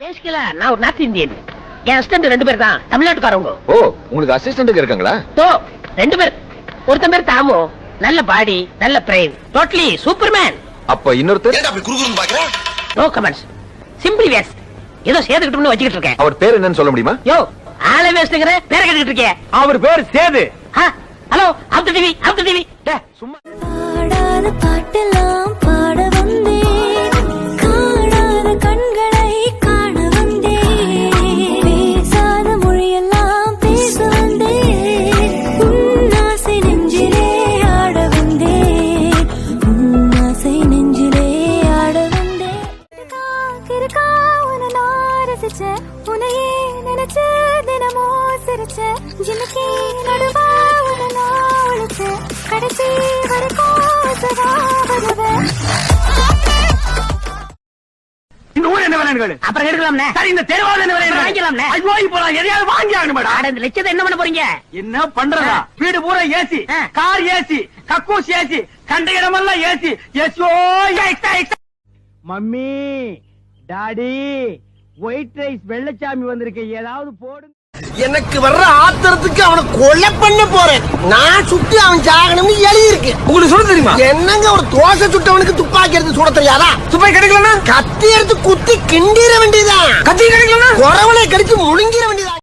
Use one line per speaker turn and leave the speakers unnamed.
பேசிக்கல நான் ஒரு north Indian. என் assistant 2 பேர் தான் தமிழ்நாட்டுக்காரங்க.
ஓ, உங்களுக்கு அசிஸ்டன்ட் இருக்காங்களா?
தோ 2 பேர். ஒருத்தன் பேர் தாமு, நல்ல பாடி, நல்ல பிரெயின், டோட்டலி சூப்பர்மேன்.
அப்ப இன்னொருத்தர்?
ஏன்டா அப்படி குறுகுறுன்னு பாக்குற?
No comments. Simply waste. ஏதோ சேர்த்துக்கிட்டோம்னு வச்சுக்கிட்டு இருக்கேன்.
அவர் பேர் என்னன்னு சொல்ல முடியுமா?
யோ, ஆளே வேஸ்ட்ங்கற பேரை கேட்டுக்கிட்டு இருக்கேன்.
அவர் பேர் Sethu.
Hello, after TV, after TV.
சும்மா
பாடாத பாட்டெல்லாம் பாட வந்தேன், காணாத கண்களை காண வந்தேன், பேசாத மொழியெல்லாம் பேச வந்தேன், உன் ஆசை நெஞ்சிலே ஆட வந்தேன், உன் ஆசை நெஞ்சிலே ஆட வந்தேன். கிறுக்கா உன்னை நான் ரசிச்சேன், உன்னையே நினைச்சு தினமோ சிரிச்சேன், ஜிமிக்கி நடுவா உன்னை நான் ஒழிச்சேன், கடைசி வரைக்கும் சதா வருவேன்.
இந்த ஊர் என்ன விலைன்னு
அப்புறம் எடுக்கலாம்னே.
சரி, இந்த தெருவாள் என்ன விலை
வாங்கிக்கலாம்னே.
ஐயோ, இப்போ நான் எதையாவது வாங்கி ஆகணும் மேடம்.
ஆட இந்த லட்சத்தை என்ன பண்ண போறீங்க?
என்ன பண்றதா? வீடு பூரா ஏசி,
ஆ.
கார் ஏசி, கக்கூஸ் ஏசி, கண்ட இடமெல்லாம் AC. So extra extra. Mummy, daddy, white rice Vellachami வந்திருக்கு, ஏதாவது போடுங்க.
எனக்கு வர்ற ஆத்திரத்துக்கு அவனை கொலை பண்ண போறேன். நான் சுட்டு அவன் சாகணும்னு எழுதி இருக்கு.
உங்களுக்கு சொல்ல தெரியுமா?
என்னங்க ஒரு தோசை சுட்டவனுக்கு துப்பாக்கி எடுத்து சுட தெரியாதா?
துப்பாக்கி கிடைக்கலன்னா
கத்தி எடுத்து குத்தி கிண்டிர வேண்டியதான்.
கத்தி கிடைக்கலன்னா
குறவனை கடிச்சு முழுங்கிற வேண்டியதான்.